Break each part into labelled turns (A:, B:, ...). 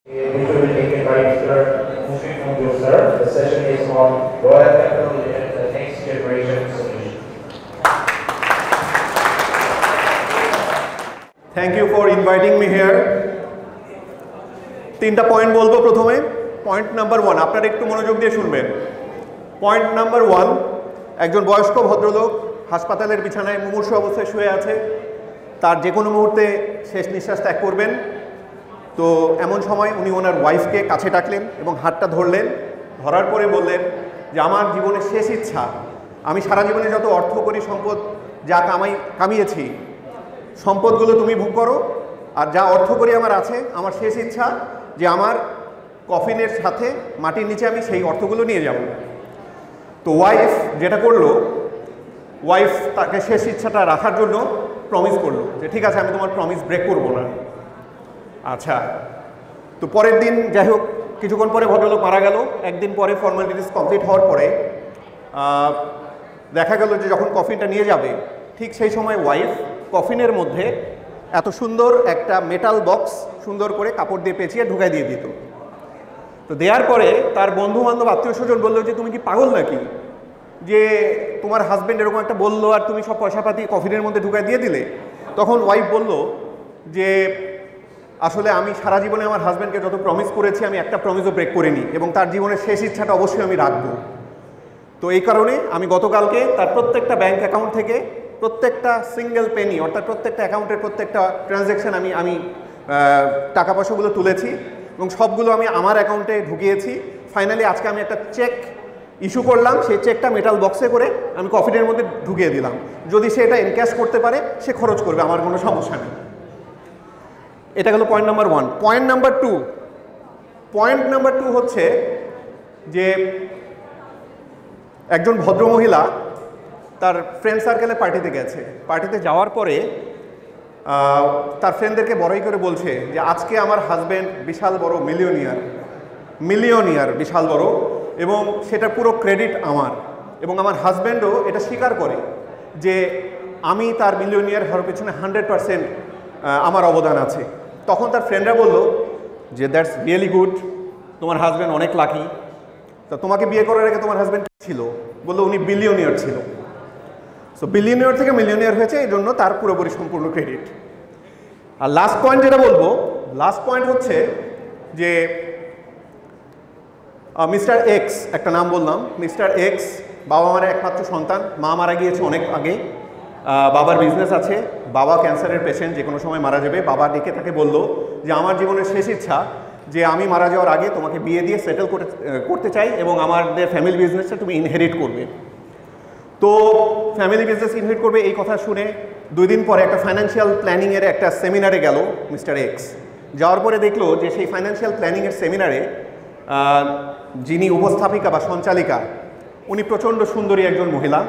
A: which will be taken by Mr. Muslim Munjur sir. The session is on Royal Capital Limited, the next generation solution.
B: Thank you for inviting me here. তিনটা point বলবো প্রথমে। Point number 1, আপনারা একটু মনোযোগ দিয়ে শুনবেন। Point number 1, একজন বয়স্ক ভদ্রলোক হাসপাতালের বিছানায় মুমূর্ষু অবস্থায় শুয়ে আছে, তার যে কোনো মুহূর্তে শেষ নিঃশ্বাস ত্যাগ করবেন। তো এমন সময় উনি ওনার ওয়াইফকে কাছে ডাকলেন এবং হাতটা ধরলেন, ধরার পরে বললেন যে আমার জীবনের শেষ ইচ্ছা, আমি সারা জীবনে যত অর্থ করি, সম্পদ যা কামিয়েছি, সম্পদগুলো তুমি ভোগ করো, আর যা অর্থ করি আমার আছে, আমার শেষ ইচ্ছা যে আমার কফিনের সাথে মাটির নিচে আমি সেই অর্থগুলো নিয়ে যাব। তো ওয়াইফ যেটা করলো, ওয়াইফ তাকে শেষ ইচ্ছাটা রাখার জন্য প্রমিস করলো যে ঠিক আছে, আমি তোমার প্রমিস ব্রেক করবো না। আচ্ছা, তো পরের দিন যাই হোক, কিছুক্ষণ পরে ভদ্রলোক মারা গেল। একদিন পরে ফর্মালিটিস কমপ্লিট হওয়ার পরে দেখা গেল যে যখন কফিনটা নিয়ে যাবে, ঠিক সেই সময় ওয়াইফ কফিনের মধ্যে এত সুন্দর একটা মেটাল বক্স সুন্দর করে কাপড় দিয়ে পেঁচিয়ে ঢুকাই দিয়ে দিত। তো দেওয়ার পরে তার বন্ধু বান্ধব আত্মীয় স্বজন বললো যে তুমি কি পাগল নাকি, যে তোমার হাজব্যান্ড এরকম একটা বললো আর তুমি সব পয়সাপাতি কফিনের মধ্যে ঢুকাই দিয়ে দিলে। তখন ওয়াইফ বলল যে আসলে আমি সারা জীবনে আমার হাজব্যান্ডকে যত প্রমিস করেছি, আমি একটা প্রমিসও ব্রেক করিনি, এবং তার জীবনের শেষ ইচ্ছাটা অবশ্যই আমি রাখবো। তো এই কারণে আমি গতকালকে তার প্রত্যেকটা ব্যাংক অ্যাকাউন্ট থেকে প্রত্যেকটা সিঙ্গেল পেনি, অর্থাৎ প্রত্যেকটা অ্যাকাউন্টের প্রত্যেকটা ট্রানজ্যাকশান আমি টাকা পয়সাগুলো তুলেছি এবং সবগুলো আমি আমার অ্যাকাউন্টে ঢুকিয়েছি। ফাইনালি আজকে আমি একটা চেক ইস্যু করলাম, সেই চেকটা মেটাল বক্সে করে আমি কফিনের মধ্যে ঢুকিয়ে দিলাম। যদি সে এটা এনক্যাশ করতে পারে, সে খরচ করবে, আমার কোনো সমস্যা নেই। এটা গেল পয়েন্ট নাম্বার 1। পয়েন্ট নাম্বার 2 হচ্ছে যে একজন ভদ্রমহিলা তার ফ্রেন্ড সার্কেলে পার্টিতে গেছে। পার্টিতে যাওয়ার পরে তার ফ্রেন্ডদেরকে বড়াই করে বলছে যে আজকে আমার হাজব্যান্ড বিশাল বড় মিলিয়নিয়ার বিশাল বড়, এবং সেটা পুরো ক্রেডিট আমার, এবং আমার হাজব্যান্ডও এটা স্বীকার করে যে আমি তার মিলিয়নিয়ার হওয়ার পেছনে 100% আমার অবদান আছে। তখন তার ফ্রেন্ডরা বলল যে দ্যাটস রিয়েলি গুড, তোমার হাজব্যান্ড অনেক লাকি। তো তোমাকে বিয়ে করার আগে তোমার হাজব্যান্ড ছিল? বললো উনি বিলিয়নিয়ার ছিল। সো বিলিয়নিয়ার থেকে মিলিয়নিয়ার হয়েছে, এই জন্য তার পুরোপুরি সম্পূর্ণ ক্রেডিট। আর লাস্ট পয়েন্ট যেটা বলবো, লাস্ট পয়েন্ট হচ্ছে যে মিস্টার এক্স, একটা নাম বললাম, মিস্টার এক্স বাবা মার একমাত্র সন্তান, মা মারা গিয়েছে অনেক আগে, বাবার বিজনেস আছে, বাবা ক্যান্সারের পেশেন্ট, যে কোনো সময় মারা যাবে। বাবা ডেকে তাকে বলল যে আমার জীবনের শেষ ইচ্ছা যে আমি মারা যাওয়ার আগে তোমাকে বিয়ে দিয়ে সেটেল করতে চাই, এবং আমাদের ফ্যামিলি বিজনেসটা তুমি ইনহেরিট করবে। তো ফ্যামিলি বিজনেস ইনহেরিট করবে এই কথা শুনে 2 দিন পরে একটা ফাইন্যান্সিয়াল প্ল্যানিংয়ের একটা সেমিনারে গেল মিস্টার এক্স। যাওয়ার পরে দেখলো যে সেই ফাইন্যান্সিয়াল প্ল্যানিংয়ের সেমিনারে যিনি উপস্থাপিকা বা সঞ্চালিকা, উনি প্রচণ্ড সুন্দরী একজন মহিলা,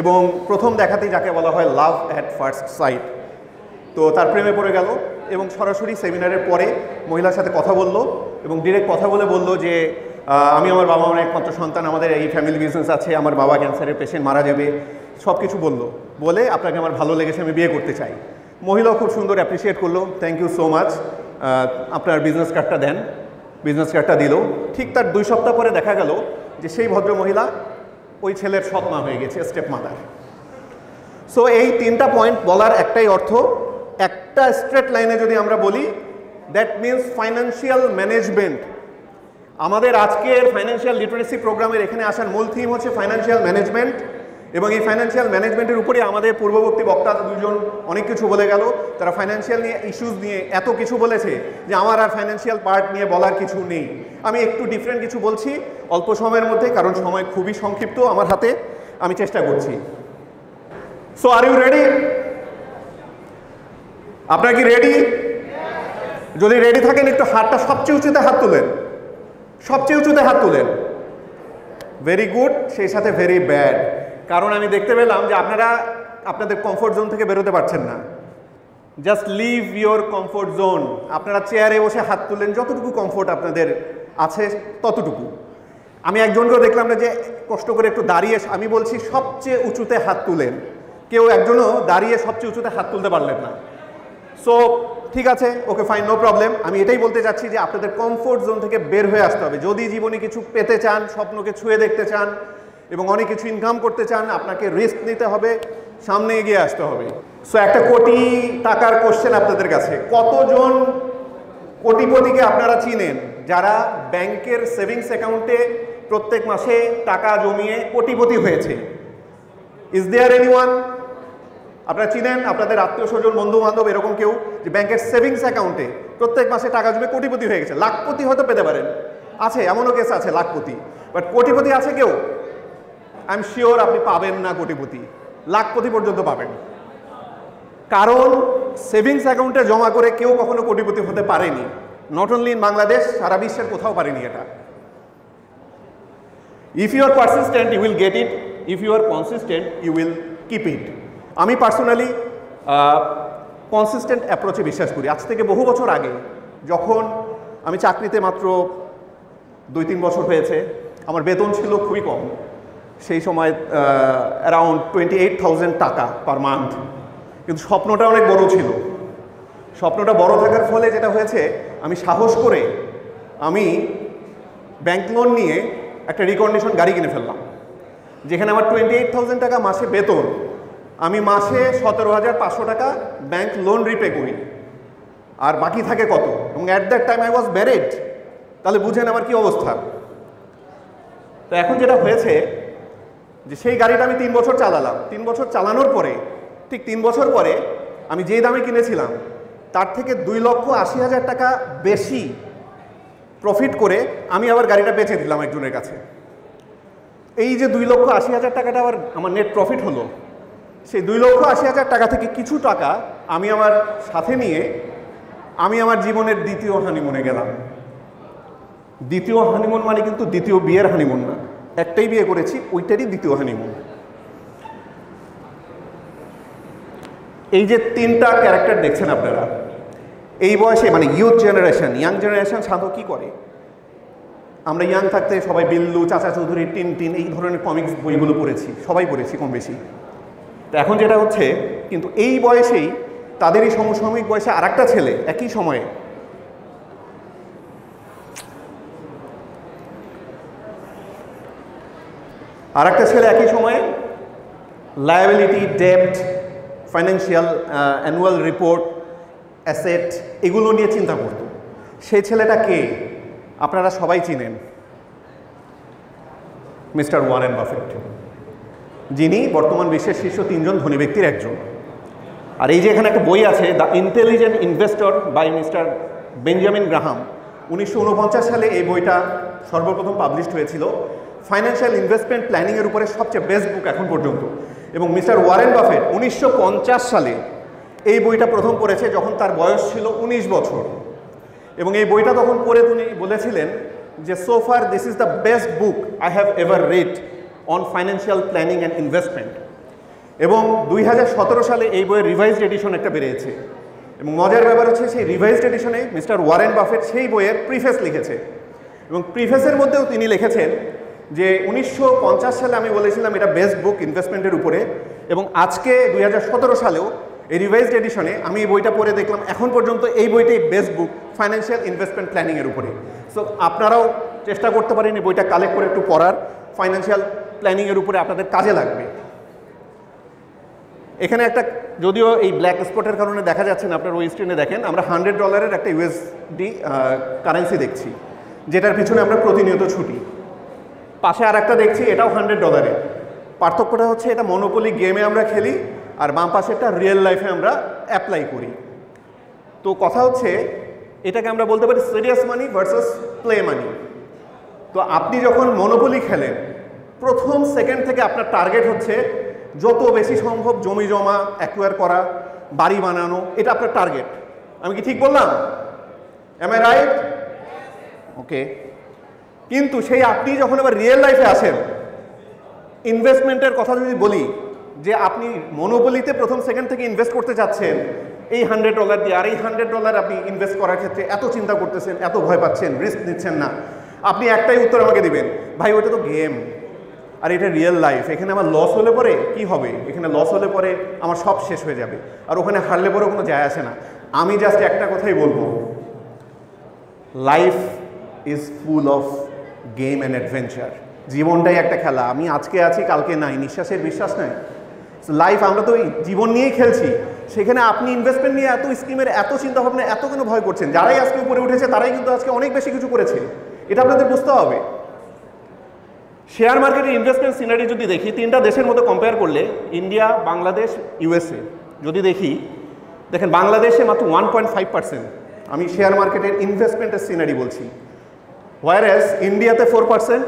B: এবং প্রথম দেখাতেই যাকে বলা হয় লাভ অ্যাট ফার্স্ট সাইট। তো তার প্রেমে পড়ে গেল এবং সরাসরি সেমিনারের পরে মহিলার সাথে কথা বলল, এবং ডিরেক্ট কথা বলল যে আমি আমার বাবা মার একমাত্র সন্তান, আমাদের এই ফ্যামিলি বিজনেস আছে, আমার বাবা ক্যান্সারের পেশেন্ট, মারা যাবে, সব কিছু বলে আপনাকে আমার ভালো লেগেছে, আমি বিয়ে করতে চাই। মহিলাও খুব সুন্দর অ্যাপ্রিসিয়েট করলো, থ্যাংক ইউ সো মাচ, আপনার বিজনেস কার্ডটা দেন। বিজনেস কার্ডটা দিল। ঠিক তার 2 সপ্তাহ পরে দেখা গেল যে সেই ভদ্র মহিলা ওই ছেলের সৎ মা হয়ে গেছে, স্টেপ মাদার। সো এই 3টা পয়েন্ট বলার একটাই অর্থ, একটা স্ট্রেট লাইনে যদি আমরা বলি, দ্যাট মিনস ফাইন্যান্সিয়াল ম্যানেজমেন্ট। আমাদের আজকের ফাইন্যান্সিয়াল লিটারেসি প্রোগ্রামের এখানে আসার মূল থিম হচ্ছে ফাইন্যান্সিয়াল ম্যানেজমেন্ট, এবং এই ফাইন্যান্সিয়াল ম্যানেজমেন্টের উপরে আমাদের পূর্ববর্তী বক্তা 2জন অনেক কিছু বলে গেল। তারা ফাইন্যান্সিয়াল নিয়ে ইস্যুস নিয়ে এত কিছু বলেছে যে আমার আর ফাইন্যান্সিয়াল পার্ট নিয়ে বলার কিছু নেই। আমি একটু ডিফারেন্ট কিছু বলছি অল্প সময়ের মধ্যে, কারণ সময় খুবই সংক্ষিপ্ত আমার হাতে, আমি চেষ্টা করছি। So are you ready? আপনারা কি রেডি? যদি রেডি থাকেন একটু হাতটা সবচেয়ে উঁচুতে হাত তুলেন, সবচেয়ে উঁচুতে হাত তুলেন। ভেরি গুড, সেই সাথে ভেরি ব্যাড, কারণ আমি দেখতে পেলাম যে আপনারা আপনাদের কমফোর্ট জোন থেকে বেরোতে পারছেন না। Just leave your comfort zone. আপনারা চেয়ারে বসে হাত তুলেন, যতটুকু কমফোর্ট আপনাদের আছে ততটুকু। আমি একজনকেও দেখলাম না যে কষ্ট করে একটু দাঁড়িয়ে, আমি বলছি সবচেয়ে উঁচুতে হাত তুলেন, কেউ একজনও দাঁড়িয়ে সবচেয়ে উঁচুতে হাত তুলতে পারলেন না। সো ঠিক আছে, ওকে ফাইন, নো প্রবলেম। আমি এটাই বলতে চাচ্ছি যে আপনাদের কমফোর্ট জোন থেকে বের হয়ে আসতে হবে। যদি জীবনে কিছু পেতে চান, স্বপ্নকে ছুঁয়ে দেখতে চান এবং অনেক কিছু ইনকাম করতে চান, আপনাকে রিস্ক নিতে হবে, সামনে এগিয়ে আসতে হবে। সো একটা কোটি টাকার কোশ্চেন আপনাদের কাছে, কতজন কোটিপতিকে আপনারা চিনেন যারা ব্যাংকের সেভিংস অ্যাকাউন্টে প্রত্যেক মাসে টাকা জমিয়ে কোটিপতি হয়েছে? Is there anyone? আপনারা চিনেন আপনাদের আত্মীয় স্বজন, বন্ধু বান্ধব এরকম কেউ যে ব্যাংকের সেভিংস অ্যাকাউন্টে প্রত্যেক মাসে টাকা জমে কোটিপতি হয়ে গেছে? লাখপতি হয়তো পেতে পারেন, আছে, এমনও কেস আছে লাখপতি, বাট কোটিপতি আছে কেউ? আই এম শিওর আপনি পাবেন না কোটিপতি, লাখপতি পর্যন্ত পাবেন। কারণ সেভিংস অ্যাকাউন্টে জমা করে কেউ কখনো কোটিপতি হতে পারেনি। নট অনলি ইন বাংলাদেশ, সারা বিশ্বের কোথাও পারেনি এটা। If you are persistent you will get it, if you are consistent you will keep it. আমি পার্সোনালি কনসিস্টেন্ট অ্যাপ্রোচে বিশ্বাস করি। আজ থেকে বহু বছর আগে যখন আমি চাকরিতে মাত্র 2-3 বছর হয়েছে, আমার বেতন ছিল খুবই কম, সেই সময় অ্যারাউন্ড 28,000 টাকা পার মান্থ, কিন্তু স্বপ্নটা অনেক বড় ছিল। স্বপ্নটা বড় থাকার ফলে যেটা হয়েছে, আমি সাহস করে আমি ব্যাংক লোন নিয়ে একটা রিকন্ডিশন গাড়ি কিনে ফেললাম, যেখানে আমার 28,000 টাকা মাসে বেতন, আমি মাসে 17,500 টাকা ব্যাংক লোন রিপে করি, আর বাকি থাকে কত? এবং at that time I was married, তাহলে বুঝেন আমার কি অবস্থা। তো এখন যেটা হয়েছে যে সেই গাড়িটা আমি 3 বছর চালালাম, 3 বছর চালানোর পরে, ঠিক 3 বছর পরে আমি যেই দামে কিনেছিলাম তার থেকে 2,80,000 টাকা বেশি প্রফিট করে আমি আবার গাড়িটা বেচে দিলাম একজনের কাছে। এই যে 2,80,000 টাকাটা আবার আমার নেট প্রফিট হলো, সেই 2,80,000 টাকা থেকে কিছু টাকা আমি আমার সাথে নিয়ে আমি আমার জীবনের দ্বিতীয় হানিমুনে গেলাম। দ্বিতীয় হানিমুন মানে কিন্তু দ্বিতীয় বিয়ের হানিমুন না, একটাই বিয়ে করেছি, ওইটারই দ্বিতীয় হানিমুন। এই যে 3টা ক্যারেক্টার দেখছেন আপনারা, এই বয়সে মানে ইউথ জেনারেশন, ইয়াং জেনারেশন সাধু কী করে? আমরা ইয়াং থাকতে সবাই বিল্লু, চাচা চৌধুরী, টিন এই ধরনের কমিক্স বইগুলো পড়েছি, সবাই পড়েছি কম বেশি। তো এখন যেটা হচ্ছে, কিন্তু এই বয়সেই তাদেরই সমসাময়িক বয়সে আরেকটা ছেলে একই সময়ে লায়াবিলিটি, ডেপ্ট, ফাইন্যান্সিয়াল অ্যানুয়াল রিপোর্ট, অ্যাসেট এগুলো নিয়ে চিন্তা করত। সেই ছেলেটা কে? আপনারা সবাই চিনেন, মিস্টার ওয়ারেন বাফেট, যিনি বর্তমান বিশ্বের শীর্ষ 3 জন ধনী ব্যক্তির একজন। আর এই যে এখানে একটা বই আছে, the intelligent investor by mister Benjamin Graham, 1949 সালে এই বইটা সর্বপ্রথম পাবলিশড হয়েছিল। ফাইন্যান্সিয়াল ইনভেস্টমেন্ট প্ল্যানিংয়ের উপরে সবচেয়ে বেস্ট বুক এখন পর্যন্ত। এবং মিস্টার ওয়ারেন বাফেট 1950 সালে এই বইটা প্রথম পড়েছে যখন তার বয়স ছিল 19 বছর। এবং এই বইটা তখন পড়ে তিনি বলেছিলেন যে, so far this is the best book I have ever read on financial planning and investment. এবং 2017 সালে এই বইয়ের রিভাইজড এডিশন একটা বেরিয়েছে। এবং মজার ব্যাপার হচ্ছে, সেই রিভাইজড এডিশনে মিস্টার ওয়ারেন বাফেট সেই বইয়ের প্রিফেস লিখেছে। এবং প্রিফেসের মধ্যেও তিনি লিখেছেন যে 1950 সালে আমি বলেছিলাম এটা বেস্ট বুক ইনভেস্টমেন্টের উপরে, এবং আজকে 2017 সালেও এই রিভাইজড এডিশনে আমি এই বইটা পড়ে দেখলাম এখন পর্যন্ত এই বইটাই বেস্ট বুক ফাইন্যান্সিয়াল ইনভেস্টমেন্ট প্ল্যানিংয়ের উপরে। সো আপনারাও চেষ্টা করতে পারেন এই বইটা কালেক্ট করে একটু পড়ার, ফাইন্যান্সিয়াল প্ল্যানিংয়ের উপরে আপনাদের কাজে লাগবে। এখানে একটা, যদিও এই ব্ল্যাক স্পটের কারণে দেখা যাচ্ছে না, আপনার ওই স্ক্রিনে দেখেন, আমরা $100 একটা USD কারেন্সি দেখছি, যেটার পিছনে আমরা প্রতিনিয়ত ছুটি। পাশে আর একটা দেখছি, এটাও $100। পার্থক্যটা হচ্ছে এটা মনোপলি গেমে আমরা খেলি, আর বাম পাশে একটা রিয়েল লাইফে আমরা অ্যাপ্লাই করি। তো কথা হচ্ছে, এটাকে আমরা বলতে পারি সিরিয়াস মানি ভার্সাস প্লে মানি। তো আপনি যখন মনোপলি খেলেন, প্রথম সেকেন্ড থেকে আপনার টার্গেট হচ্ছে যত বেশি সম্ভব জমি জমা অ্যাকুয়ার করা, বাড়ি বানানো, এটা আপনার টার্গেট। আমি কি ঠিক বললাম? Am I right? ওকে। কিন্তু সেই আপনি যখন আবার রিয়েল লাইফে আসেন, ইনভেস্টমেন্টের কথা যদি বলি, যে আপনি মনোপলিতে প্রথম সেকেন্ড থেকে ইনভেস্ট করতে চাচ্ছেন এই $100 দিয়ে, আর এই $100 আপনি ইনভেস্ট করার ক্ষেত্রে এত চিন্তা করতেছেন, এত ভয় পাচ্ছেন, রিস্ক নিচ্ছেন না। আপনি একটাই উত্তর আমাকে দিবেন, ভাই ওটা তো গেম, আর এটা রিয়েল লাইফ, এখানে আমার লস হলে পরে কি হবে? এখানে লস হলে পরে আমার সব শেষ হয়ে যাবে, আর ওখানে হারলে পরেও কোনো যায় আসে না। আমি জাস্ট একটা কথাই বলবো, life is full of game and adventure. জীবনটাই একটা খেলা, আমি আজকে আছি কালকে নাই, নিঃশ্বাসের বিশ্বাস নাই। লাইফ আমরা তো জীবন নিয়েই খেলছি, সেখানে আপনি ইনভেস্টমেন্ট নিয়ে এত স্কিমের এত চিন্তাভাবনা এত কেন ভয় করছেন? যারাই আজকে উপরে উঠেছে তারাই কিন্তু আজকে অনেক বেশি কিছু করেছে, এটা আপনাদের বুঝতে হবে। শেয়ার মার্কেটের ইনভেস্টমেন্ট সিনারি যদি দেখি, তিনটা দেশের মধ্যে কম্পেয়ার করলে, ইন্ডিয়া, বাংলাদেশ, ইউএসএ যদি দেখি, দেখেন বাংলাদেশে মাত্র 1.5%, আমি শেয়ার মার্কেটের ইনভেস্টমেন্টের সিনারি বলছি, হোয়ারএজ ইন্ডিয়াতে 4%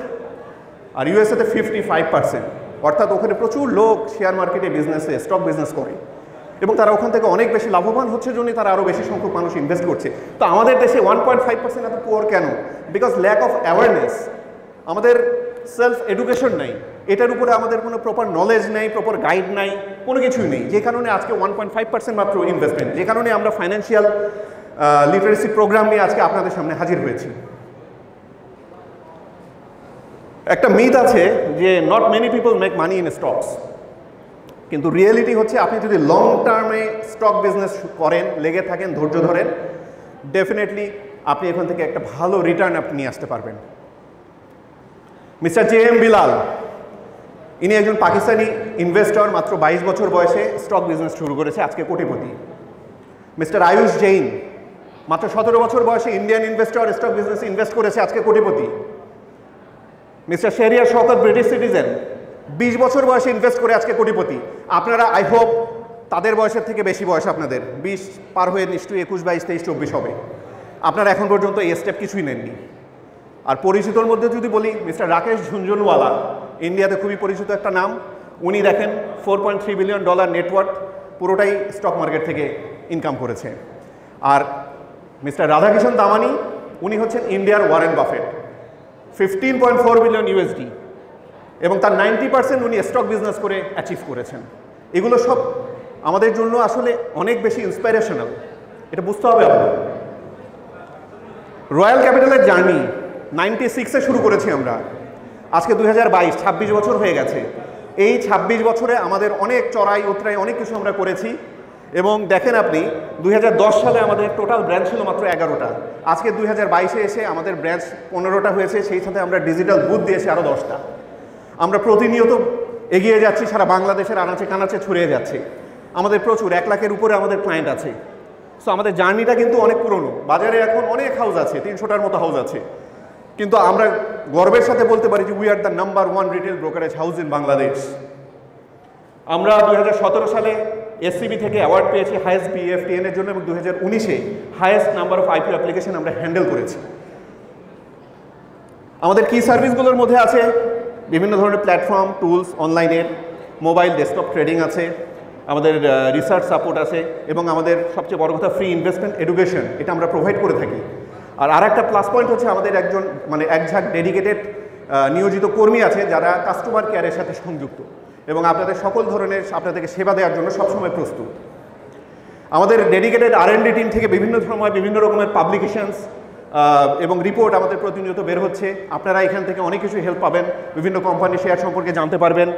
B: আর ইউএসএতে 55%। অর্থাৎ ওখানে প্রচুর লোক শেয়ার মার্কেটে বিজনেসে স্টক বিজনেস করে এবং তারা ওখান থেকে অনেক বেশি লাভবান হচ্ছে জন্যই তারা আরও বেশি সংখ্যক মানুষ ইনভেস্ট করছে। তো আমাদের দেশে 1.5% এত পুয়ার কেন? বিকজ ল্যাক অফ অ্যাওয়ারনেস, আমাদের সেলফ এডুকেশন নাই, এটার উপরে আমাদের কোনো প্রপার নলেজ নেই, প্রপার গাইড নাই, কোনো কিছুই নেই, যে কারণে আজকে 1.5% মাত্র ইনভেস্টমেন্ট, যে কারণে আমরা ফাইন্যান্সিয়াল লিটারেসি প্রোগ্রাম নিয়ে আজকে আপনাদের সামনে হাজির হয়েছি। একটা মিথ আছে যে not many people make money in stocks, কিন্তু রিয়েলিটি হচ্ছে আপনি যদি লং টার্মে স্টক বিজনেস করেন, লেগে থাকেন, ধৈর্য ধরেন, ডেফিনেটলি আপনি এখান থেকে একটা ভালো রিটার্ন আপনি নিয়ে আসতে পারবেন। Mister JM. বিলাল, ইনি একজন পাকিস্তানি ইনভেস্টর, মাত্র 22 বছর বয়সে স্টক বিজনেস শুরু করেছে, আজকে কোটিপতি। মিস্টার আয়ুষ জৈন, মাত্র 17 বছর বয়সে ইন্ডিয়ান ইনভেস্টর, স্টক বিজনেসে ইনভেস্ট করেছে, আজকে কোটিপতি। মিস্টার শেরিয়ার শওকত, ব্রিটিশ সিটিজেন, 20 বছর বয়সে ইনভেস্ট করে আজকে কোটিপতি। আপনারা আই হোপ তাদের বয়সের থেকে বেশি বয়স, আপনাদের 20 পার হয়ে নিশ্চয়ই 21, 22, 23, 24 হবে, আপনারা এখন পর্যন্ত এই স্টেপ কিছুই নেননি। আর পরিচিতর মধ্যে যদি বলি, মিস্টার রাকেশ ঝুনঝুনওয়ালা, ইন্ডিয়াতে খুবই পরিচিত একটা নাম, উনি দেখেন $4.3 বিলিয়ন নেটওয়ার্থ, পুরোটাই স্টক মার্কেট থেকে ইনকাম করেছে। আর মিস্টার রাধাকিষণ দামানি, উনি হচ্ছেন ইন্ডিয়ার ওয়ারেন বাফেট, $15.4 বিলিয়ন এবং তার 90% উনি স্টক বিজনেস করে অ্যাচিভ করেছেন। এগুলো সব আমাদের জন্য আসলে অনেক বেশি ইন্সপাইরেশনাল, এটা বুঝতে হবে আপনাদের। রয়্যাল ক্যাপিটালের জার্নি 96-এ শুরু করেছি আমরা, আজকে 2022, 26 বছর হয়ে গেছে। এই 26 বছরে আমাদের অনেক চড়াই উতরাই অনেক কিছু আমরা করেছি এবং দেখেন আপনি 2010 সালে আমাদের টোটাল ব্রাঞ্চ ছিল মাত্র 11টা, আজকে 2022-এ এসে আমাদের ব্রাঞ্চ 15টা হয়েছে, সেই সাথে আমরা ডিজিটাল বুথ দিয়েছি আরও 10টা। আমরা প্রতিনিয়ত এগিয়ে যাচ্ছি, সারা বাংলাদেশের আনাচে কানাচে ছড়িয়ে যাচ্ছে, আমাদের প্রচুর 1 লাখের উপরে আমাদের ক্লায়েন্ট আছে। সো আমাদের জার্নিটা কিন্তু অনেক পুরনো, বাজারে এখন অনেক হাউস আছে, 300টার মতো হাউস আছে, কিন্তু আমরা গর্বের সাথে বলতে পারি যে we are the number 1 retail brokerage house in Bangladesh. আমরা 2017 সালে এসসিবি থেকে অ্যাওয়ার্ড পেয়েছি হাইয়েস্ট বিএফটিএন এর জন্য এবং 2019-এ highest number of IPO application আমরা হ্যান্ডেল করেছি। আমাদের কি সার্ভিসগুলোর মধ্যে আছে বিভিন্ন ধরনের প্ল্যাটফর্ম, টুলস, অনলাইনের, মোবাইল, ডেস্কটপ ট্রেডিং আছে, আমাদের রিসার্চ সাপোর্ট আছে এবং আমাদের সবচেয়ে বড় কথা ফ্রি ইনভেস্টমেন্ট এডুকেশন, এটা আমরা প্রোভাইড করে থাকি। আর একটা প্লাস পয়েন্ট হচ্ছে আমাদের একজন এক ঝাঁক ডেডিকেটেড নিয়োজিত কর্মী আছে যারা কাস্টমার কেয়ারের সাথে সংযুক্ত এবং আপনাদের সকল ধরনের আপনাদেরকে সেবা দেওয়ার জন্য সবসময় প্রস্তুত। আমাদের ডেডিকেটেড R&D টিম থেকে বিভিন্ন সময় বিভিন্ন রকমের পাবলিকেশনস এবং রিপোর্ট আমাদের প্রতিনিয়ত বের হচ্ছে, আপনারা এখান থেকে অনেক কিছু হেল্প পাবেন, বিভিন্ন কোম্পানি শেয়ার সম্পর্কে জানতে পারবেন,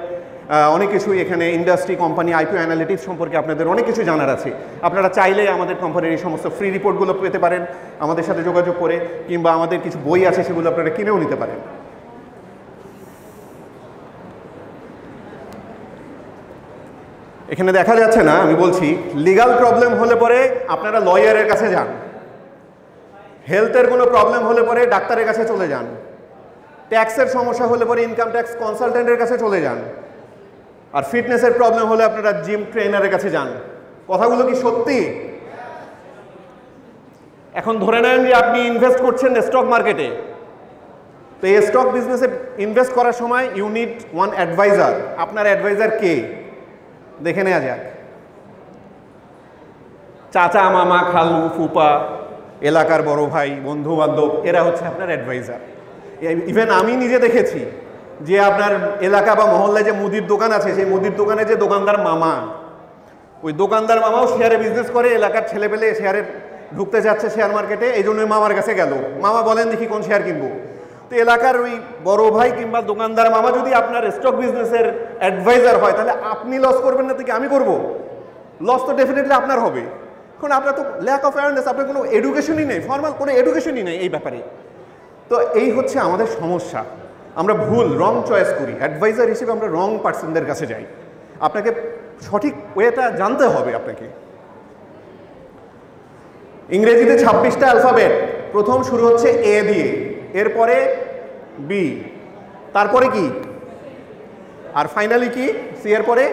B: অনেক কিছুই এখানে ইন্ডাস্ট্রি, কোম্পানি, আইপিও অ্যানালিটিক্স সম্পর্কে আপনাদের অনেক কিছু জানার আছে। আপনারা চাইলে আমাদের কোম্পানির এই সমস্ত ফ্রি রিপোর্টগুলো পেতে পারেন আমাদের সাথে যোগাযোগ করে, কিংবা আমাদের কিছু বই আছে সেগুলো আপনারা কিনেও নিতে পারেন। এখানে দেখা যাচ্ছে না, আমি বলছি, লিগাল প্রবলেম হলে পরে আপনারা লয়ারের কাছে যান, হেলথের কোনো প্রবলেম হলে পরে ডাক্তারের কাছে চলে যান, ট্যাক্সের সমস্যা হলে পরে ইনকাম ট্যাক্স কনসালটেন্টের কাছে চলে যান, আর ফিটনেসের প্রবলেম হলে আপনারা জিম ট্রেনারের কাছে যান। কথাগুলো কি সত্যি? এখন ধরে নেন যে আপনি ইনভেস্ট করছেন স্টক মার্কেটে, তো এই স্টক বিজনেসে ইনভেস্ট করার সময় ইউ নিড ওয়ান অ্যাডভাইজার। আপনার অ্যাডভাইজার কে দেখে নেওয়া যাক। চাচা, মামা, খালু, ফুপা, এলাকার বড় ভাই, বন্ধু বান্ধব, এরা হচ্ছে আপনার অ্যাডভাইজার। ইভেন আমি নিজে দেখেছি যে আপনার এলাকা বা মহল্লায় যে মুদির দোকান আছে, সেই মুদির দোকানে যে দোকানদার মামা, ওই দোকানদার মামাও শেয়ারে বিজনেস করে, এলাকার ছেলেপেলে শেয়ারে ঢুকতে যাচ্ছে শেয়ার মার্কেটে, এই জন্য মামার কাছে গেল, মামা বলেন দেখি কোন শেয়ার কিনবো। তো এলাকার ওই বড় ভাই কিংবা দোকানদার মামা যদি আপনার স্টক বিজনেসের অ্যাডভাইজার হয়, তাহলে আপনি লস করবেন না থেকে আমি করব? লস তো ডেফিনেটলি আপনার হবে। কারণ আপনার তো ল্যাক অফ অ্যাওয়ারনেস, আপনার কোনো এডুকেশনই নেই, ফর্মাল কোনো এডুকেশনই নেই এই ব্যাপারে। তো এই হচ্ছে আমাদের সমস্যা, আমরা ভুল রং চয়েস করি, অ্যাডভাইজার হিসেবে আমরা রং পার্সনদের কাছে যাই। আপনাকে সঠিক ওয়েটা জানতে হবে আপনাকে। ইংরেজিতে 26টা অ্যালফাবেট, প্রথম শুরু হচ্ছে এ দিয়ে, এরপরে বি, তারপরে কি, আর ফাইনালি কি, সি এর পরে।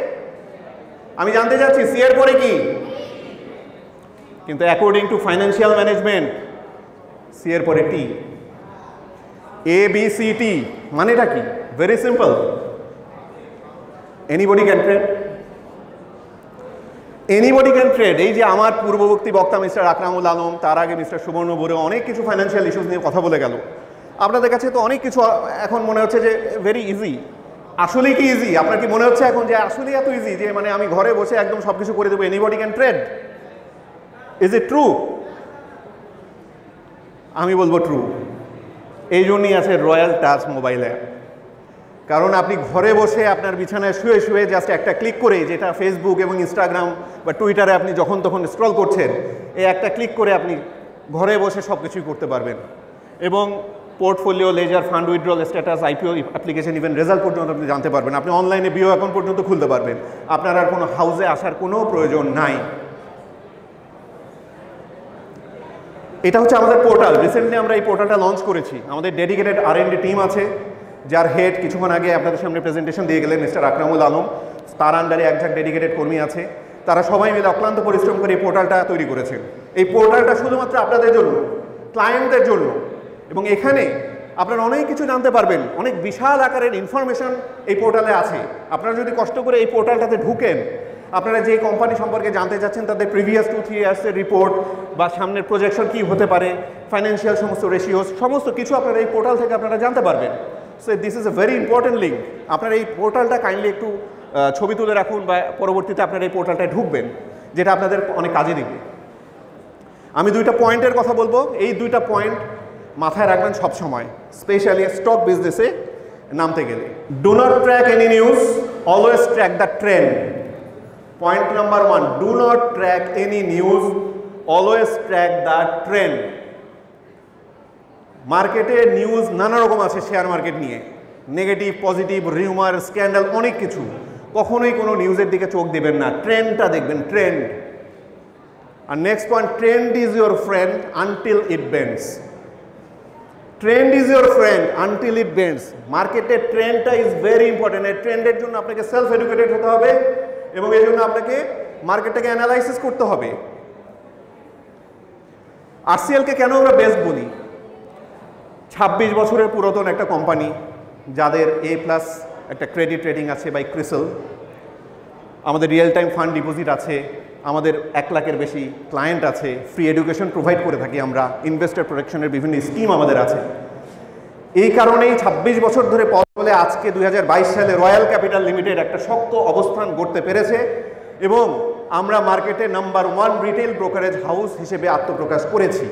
B: আমি জানতে চাচ্ছি সি এর পরে কি, কিন্তু according to financial management C এর পরে T. A B C T মানেটা কি? Very simple, anybody can trade, anybody can trade. এই যে আমার পূর্ববর্তী বক্তা মিস্টার আকরামুল আলম, তার আগে মিস্টার সুবর্ণ বড়ুয়া অনেক কিছু ফাইন্যান্সিয়াল ইস্যুস নিয়ে কথা বলে গেল। আপনাদের কাছে তো অনেক কিছু এখন মনে হচ্ছে যে ভেরি ইজি। আসলেই কি ইজি? আপনার কি মনে হচ্ছে এখন যে আসলেই এত ইজি যে মানে আমি ঘরে বসে একদম সব কিছু করে দেবো, anybody can trade? Is it true? আমি বলবো ট্রু। এই জন্যই আছে রয়্যাল টাচ মোবাইল অ্যাপ। কারণ আপনি ঘরে বসে আপনার বিছানায় শুয়ে শুয়ে জাস্ট একটা ক্লিক করে, যেটা ফেসবুক এবং ইনস্টাগ্রাম বা টুইটারে আপনি যখন তখন স্ক্রল করছেন, এই একটা ক্লিক করে আপনি ঘরে বসে সব কিছুই করতে পারবেন। এবং portfolio, ledger, fund withdrawal status, IPO application, even result পর্যন্ত আপনি জানতে পারবেন। আপনি অনলাইনে বিও অ্যাকাউন্ট পর্যন্ত খুলতে পারবেন। আপনার আর কোনো হাউসে আসার কোনো প্রয়োজন নাই। এটা হচ্ছে আমাদের পোর্টাল। রিসেন্টলি আমরা এই পোর্টালটা লঞ্চ করেছি। আমাদের ডেডিকেটেড R&D টিম আছে, যার হেড কিছুক্ষণ আগে আপনাদের সামনে প্রেজেন্টেশন দিয়ে গেলেন মিস্টার আকরামুল আলম। তার আন্ডারে একজন ডেডিকেটেড কর্মী আছে। তারা সবাই মিলে অক্লান্ত পরিশ্রম করে এই পোর্টালটা তৈরি করেছেন। এই পোর্টালটা শুধুমাত্র আপনাদের জন্য, ক্লায়েন্টদের জন্য। এবং এখানে আপনারা অনেক কিছু জানতে পারবেন, অনেক বিশাল আকারের ইনফরমেশন এই পোর্টালে আছে। আপনারা যদি কষ্ট করে এই পোর্টালটাতে ঢুকেন, আপনারা যে কোম্পানি সম্পর্কে জানতে চাচ্ছেন তাদের প্রিভিয়াস 2-3 ইয়ার্সের রিপোর্ট বা সামনের প্রজেকশন কী হতে পারে, ফাইন্যান্সিয়াল সমস্ত রেশিওস, সমস্ত কিছু আপনারা এই পোর্টাল থেকে আপনারা জানতে পারবেন। So this is a very important link. আপনারা এই পোর্টালটা কাইন্ডলি একটু ছবি তুলে রাখুন বা পরবর্তীতে আপনারা এই পোর্টালটায় ঢুকবেন, যেটা আপনাদের অনেক কাজে দিবে। আমি 2টা পয়েন্টের কথা বলবো। এই 2টা পয়েন্ট মাথায় রাখবেন সবসময়, স্পেশালি স্টক বিজনেসে নামতে গেলে। Do not track any news, always track the trend. Point number 1, do not track any news, always track the trend. মার্কেটে নিউজ নানা রকম আছে শেয়ার মার্কেট নিয়ে, নেগেটিভ, পজিটিভ, রিউমার, স্ক্যান্ডাল, অনেক কিছু। কখনোই কোনো নিউজের দিকে চোখ দেবেন না, ট্রেন্ডটা দেখবেন, ট্রেন্ড। আর next point, trend is your friend until it bends. Trend is your friend until it bends. মার্কেটের ট্রেন্ডটা ইজ ভেরি ইম্পর্টেন্ট। এই ট্রেন্ডের জন্য আপনাকে সেলফ এডুকেটেড হতে হবে এবং এই জন্য আপনাকে মার্কেটটাকে অ্যানালাইসিস করতে হবে। আরসিএলকে কেন আমরা বেস্ট বলি? 26 বছরের পুরাতন একটা কোম্পানি, যাদের A+ একটা ক্রেডিট রেটিং আছে বাই ক্রিসেল। আমাদের রিয়েল টাইম ফান্ড ডিপোজিট আছে, আমাদের 1 লাখের বেশি ক্লায়েন্ট আছে, ফ্রি এডুকেশন প্রোভাইড করে থাকি আমরা, ইনভেস্টর প্রোটেকশনের বিভিন্ন স্কিম আমাদের আছে। এই কারণেই 26 বছর ধরে পথ বলে আজকে 2022 সালে রয়্যাল ক্যাপিটাল লিমিটেড একটা শক্ত অবস্থান গড়তে পেরেছে এবং আমরা মার্কেটে নাম্বার 1 রিটেল ব্রোকারেজ হাউস হিসেবে আত্মপ্রকাশ করেছি।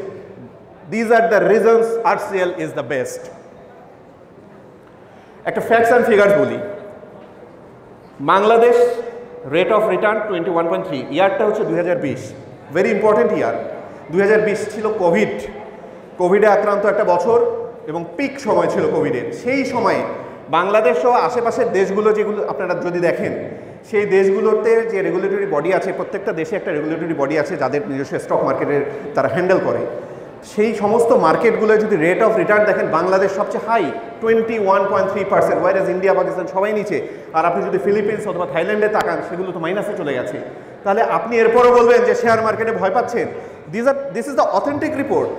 B: These are the reasons RCL is the best. একটা ফ্যাক্টস অ্যান্ড ফিগার্স বলি। বাংলাদেশ রেট অফ রিটার্ন 21.3, ইয়ারটা হচ্ছে 2020, ভেরি ইম্পর্টেন্ট ইয়ার। 2020 ছিল কোভিডে আক্রান্ত একটা বছর এবং পিক সময় ছিল কোভিডের। সেই সময়ে বাংলাদেশ সহ আশেপাশের দেশগুলো, যেগুলো আপনারা যদি দেখেন, সেই দেশগুলোতে যে রেগুলেটরি বডি আছে, প্রত্যেকটা দেশে একটা রেগুলেটরি বডি আছে যাদের নিজস্ব স্টক মার্কেটের তারা হ্যান্ডেল করে। সেই সমস্ত মার্কেটগুলো যদি রেট অফ রিটার্ন দেখেন, বাংলাদেশ সবচেয়ে হাই 21.3%, ওয়াইরাজ ইন্ডিয়া, পাকিস্তান সবাই নিচে। আর আপনি যদি ফিলিপিন্স অথবা থাইল্যান্ডে তাকান, সেগুলো তো মাইনাসে চলে গেছে। তাহলে আপনি এরপরও বলবেন যে শেয়ার মার্কেটে ভয় পাচ্ছেন? This is the authentic report.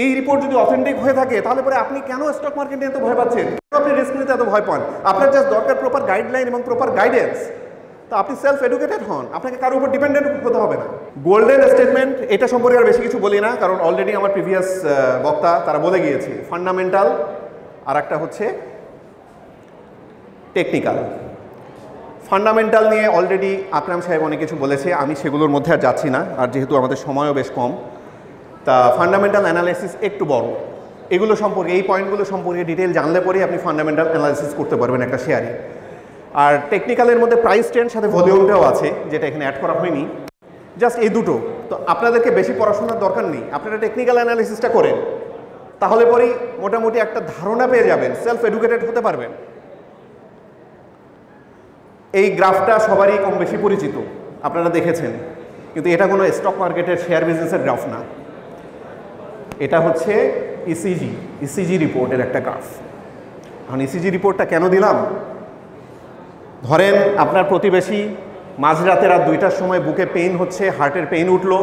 B: এই রিপোর্ট যদি অথেন্টিক হয়ে থাকে, তাহলে পরে আপনি কেন স্টক মার্কেট নিয়ে এত ভয় পাচ্ছেন? কেন আপনি রিস্ক নিতে এত ভয় পান? আপনার জাস্ট দরকার প্রপার গাইডলাইন এবং প্রপার গাইডেন্স। তো আপনি সেলফ এডুকেটেড হন, আপনাকে কারোর উপর ডিপেন্ডেন্ট হতে হবে না। গোল্ডেন স্টেটমেন্ট, এটা সম্পর্কে আর বেশি কিছু বলি না, কারণ অলরেডি আমার প্রিভিয়াস বক্তা তারা বলে গিয়েছে। ফান্ডামেন্টাল আর একটা হচ্ছে টেকনিক্যাল। ফান্ডামেন্টাল নিয়ে অলরেডি আকরাম সাহেব অনেক কিছু বলেছে, আমি সেগুলোর মধ্যে আর যাচ্ছি না, আর যেহেতু আমাদের সময়ও বেশ কম। তা ফান্ডামেন্টাল অ্যানালাইসিস একটু বড়, এগুলো সম্পর্কে, এই পয়েন্টগুলো সম্পর্কে ডিটেল জানলে পরে আপনি ফান্ডামেন্টাল অ্যানালাইসিস করতে পারবেন একটা শেয়ারে। আর টেকনিক্যালের মধ্যে প্রাইস ট্রেন্ড সাথে ভলিউমটাও আছে, যেটা এখানে অ্যাড করা হয়নি। জাস্ট এই দুটো তো আপনাদেরকে বেশি পড়াশোনার দরকার নেই, আপনারা টেকনিক্যাল অ্যানালিসিসটা করেন, তাহলে পরেই মোটামুটি একটা ধারণা পেয়ে যাবেন, সেলফ এডুকেটেড হতে পারবেন। এই গ্রাফটা সবারই কম বেশি পরিচিত, আপনারা দেখেছেন, কিন্তু এটা কোনো স্টক মার্কেটের শেয়ার বিজনেসের গ্রাফ না, এটা হচ্ছে ইসিজি রিপোর্টের একটা গ্রাফ। এখন ইসিজি রিপোর্টটা কেন দিলাম? ধরেন আপনার প্রতিবেশী মাঝরাতে রাত 2টার সময় বুকে পেইন হচ্ছে, হার্টের পেইন উঠলো,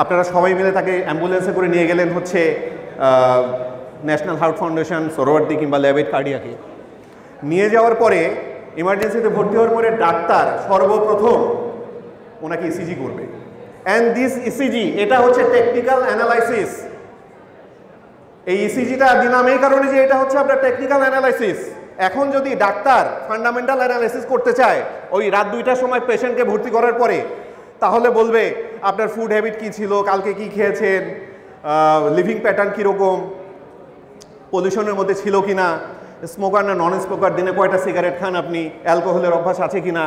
B: আপনারা সবাই মিলে তাকে অ্যাম্বুলেন্সে করে নিয়ে গেলেন হচ্ছে ন্যাশনাল হার্ট ফাউন্ডেশন, সোহরাওয়ার্দী কিংবা ল্যাবেট কার্ডিয়াকে। নিয়ে যাওয়ার পরে ইমার্জেন্সিতে ভর্তি হওয়ার পরে ডাক্তার সর্বপ্রথম ওনাকে ইসিজি করবে। অ্যান্ড দিস ইসিজি, এটা হচ্ছে টেকনিক্যাল অ্যানালাইসিস। এই ইসিজিটা দিলাম এই কারণে যে এটা হচ্ছে আপনার টেকনিক্যাল অ্যানালাইসিস। এখন যদি ডাক্তার ফান্ডামেন্টাল অ্যানালাইসিস করতে চায় ওই রাত 2টার সময় পেশেন্টকে ভর্তি করার পরে, তাহলে বলবে আপনার ফুড হ্যাবিট কী ছিল, কালকে কি খেয়েছেন, লিভিং প্যাটার্ন কীরকম, পলিউশনের মধ্যে ছিল কি না, স্মোকার না নন স্মোকার, দিনে কয়টা সিগারেট খান আপনি, অ্যালকোহলের অভ্যাস আছে কি না,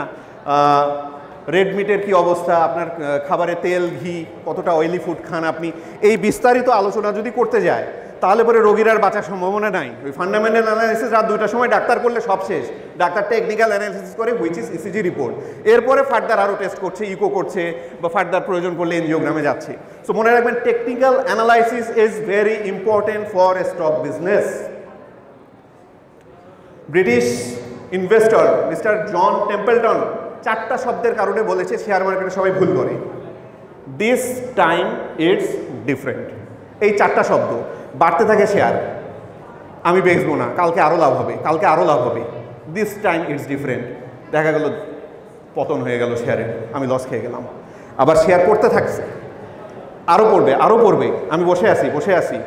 B: রেড মিটের কি অবস্থা, আপনার খাবারে তেল ঘি কতটা অয়েলি ফুড খান আপনি। এই বিস্তারিত আলোচনা যদি করতে যায় তাহলে পরে রোগীর আর বাঁচার সম্ভাবনা নাই। ওই ফান্ডামেন্টাল অ্যানালাইসিস রাত 2টার সময় ডাক্তার করলে সব শেষ। ডাক্তার টেকনিক্যাল অ্যানালাইসিস করে, হুইচ ইজ ইসিজি রিপোর্ট। এরপরে ফার্দার আরও টেস্ট করছে, ইকো করছে, বা ফার্দার প্রয়োজন পড়লে এনজিওগ্রামে যাচ্ছে। সো মনে রাখবেন, technical analysis is very important for a stock business. British investor mister John Templeton 4টা শব্দের কারণে বলেছে শেয়ার মার্কেটে সবাই ভুল করে। This time it's different. এই 4টা শব্দ, বাড়তে থাকে শেয়ার, আমি বেচবো না, কালকে আরও লাভ হবে, কালকে আরও লাভ হবে, দিস টাইম ইটস ডিফারেন্ট। দেখা গেল পতন হয়ে গেল শেয়ারে, আমি লস খেয়ে গেলাম। আবার শেয়ার পড়তে থাকছে, আরও পড়বে, আরও পড়বে, আমি বসে আছি,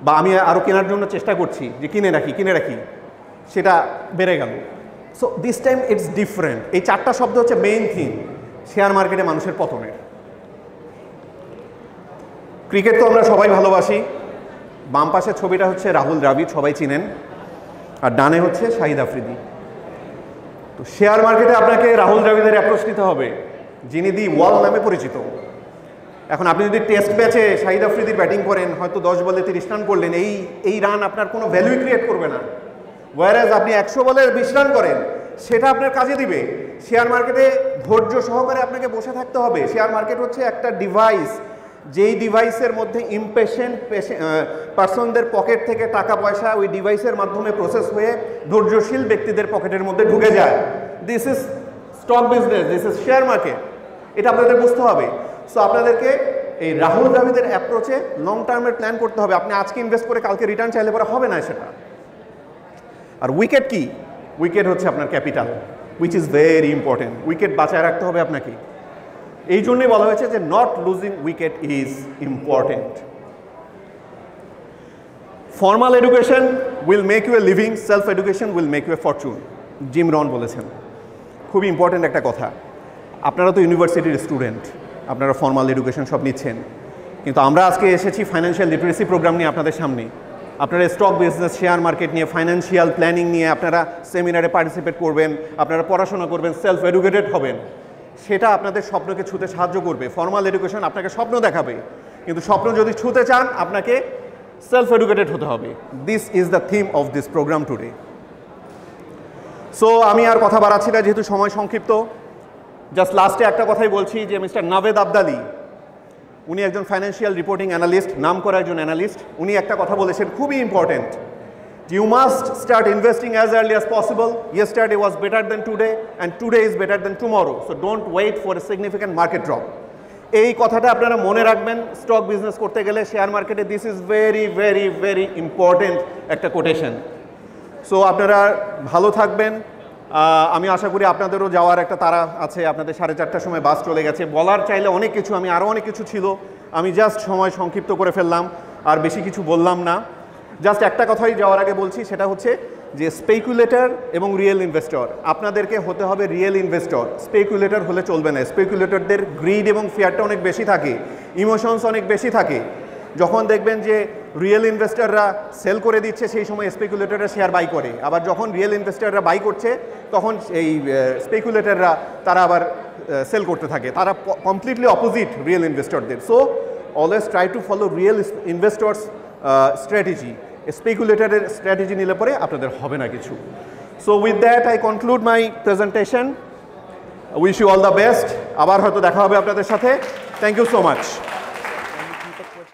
B: বা আমি আরও কেনার জন্য চেষ্টা করছি যে কিনে রাখি, সেটা বেড়ে গেল। So this time it's different. এই 4টা শব্দ হচ্ছে মেইন থিম শেয়ার মার্কেটে মানুষের পতনের। ক্রিকেট তো আমরা সবাই ভালোবাসি, বাম পাশের ছবিটা হচ্ছে রাহুল দ্রাবিড়, সবাই চিনেন, আর ডানে হচ্ছে শাহিদ আফ্রিদি। তো শেয়ার মার্কেটে আপনাকে রাহুল দ্রাবিড়ের অ্যাপ্রোচ নিতে হবে, যিনি দি ওয়াল নামে পরিচিত। এখন আপনি যদি টেস্ট ম্যাচে শাহিদ আফ্রিদির ব্যাটিং করেন, হয়তো 10 বলে 30 রান করলেন, এই রান আপনার কোনো ভ্যালুই ক্রিয়েট করবে না। ওয়ারাজ আপনি 100 বলে 20 রান করেন, সেটা আপনার কাজে দিবে। শেয়ার মার্কেটে ধৈর্য সহকারে আপনাকে বসে থাকতে হবে। শেয়ার মার্কেট হচ্ছে একটা ডিভাইস, যেই ডিভাইসের মধ্যে ইমপেশেন্ট পার্সনদের পকেট থেকে টাকা পয়সা ওই ডিভাইসের মাধ্যমে প্রসেস হয়ে ধৈর্যশীল ব্যক্তিদের পকেটের মধ্যে ঢুকে যায়। This is stock business, this is share market. এটা আপনাদের বুঝতে হবে। সো আপনাদেরকে এই রাহুল দ্রাবিড়ের অ্যাপ্রোচে লং টার্মের প্ল্যান করতে হবে। আপনি আজকে ইনভেস্ট করে কালকে রিটার্ন চাইলে পরে হবে না সেটা। আর উইকেট কি? উইকেট হচ্ছে আপনার capital, which is very important. Wicket বাঁচায় রাখতে হবে আপনাকে। এই জন্যই বলা হয়েছে যে not losing wicket is important. Formal education will make you a living, self education will make you a fortune, Jim Rohn বলেছেন। খুবই ইম্পর্টেন্ট একটা কথা। আপনারা তো ইউনিভার্সিটির স্টুডেন্ট, আপনারা ফর্মাল এডুকেশন সব নিচ্ছেন, কিন্তু আমরা আজকে এসেছি ফাইন্যান্সিয়াল লিটারেসি প্রোগ্রাম নিয়ে আপনাদের সামনে। আপনারা স্টক বিজনেস, শেয়ার মার্কেট নিয়ে, ফাইন্যান্সিয়াল প্ল্যানিং নিয়ে আপনারা সেমিনারে পার্টিসিপেট করবেন, আপনারা পড়াশোনা করবেন, সেলফ এডুকেটেড হবেন। সেটা আপনাদের স্বপ্নকে ছুঁতে সাহায্য করবে। ফর্মাল এডুকেশন আপনাকে স্বপ্ন দেখাবে, কিন্তু স্বপ্ন যদি ছুঁতে চান আপনাকে সেলফ এডুকেটেড হতে হবে। This is the theme of this program today. So আমি আর কথা বাড়াচ্ছি না, যেহেতু সময় সংক্ষিপ্ত। জাস্ট লাস্টে একটা কথাই বলছি যে মিস্টার নাভেদ আবদালি, উনি একজন ফাইন্যান্সিয়াল রিপোর্টিং অ্যানালিস্ট, নাম করা একজন অ্যানালিস্ট। উনি একটা কথা বলেছেন খুবই important, you must start investing as early as possible. Yesterday was better than today and today is better than tomorrow, so don't wait for a significant market drop. এই কথাটা আপনারা মনে রাখবেন স্টক বিজনেস করতে গেলে, শেয়ার মার্কেটে। This is very very very important একটা quotation. So আপনারা ভালো থাকবেন। আমি আশা করি আপনাদেরও যাওয়ার একটা তাড়া আছে, আপনাদের 4:30টার সময় বাস চলে গেছে। বলার চাইলে অনেক কিছু, আরও অনেক কিছু ছিল, আমি জাস্ট সময় সংক্ষিপ্ত করে ফেললাম, আর বেশি কিছু বললাম না। জাস্ট একটা কথাই যাওয়ার আগে বলছি, সেটা হচ্ছে যে স্পেকুলেটর এবং রিয়েল ইনভেস্টর, আপনাদেরকে হতে হবে রিয়েল ইনভেস্টর। স্পেকুলেটর হলে চলবে না। স্পেকুলেটরদের গ্রিড এবং ফিয়ারটা অনেক বেশি থাকে, ইমোশনস অনেক বেশি থাকে। যখন দেখবেন যে রিয়েল ইনভেস্টররা সেল করে দিচ্ছে সেই সময় স্পেকুলেটররা শেয়ার বাই করে, আবার যখন রিয়েল ইনভেস্টররা বাই করছে তখন এই স্পেকুলেটররা তারা আবার সেল করতে থাকে, তারা কমপ্লিটলি অপোজিট রিয়েল ইনভেস্টরদের। So always try to follow real investors strategy. স্পেকুলেটরের স্ট্র্যাটেজি নিলে পরে আপনাদের হবে না কিছু। So with that I conclude my presentation. Wish you all the best. আবার হয়তো দেখা হবে আপনাদের সাথে। Thank you so much.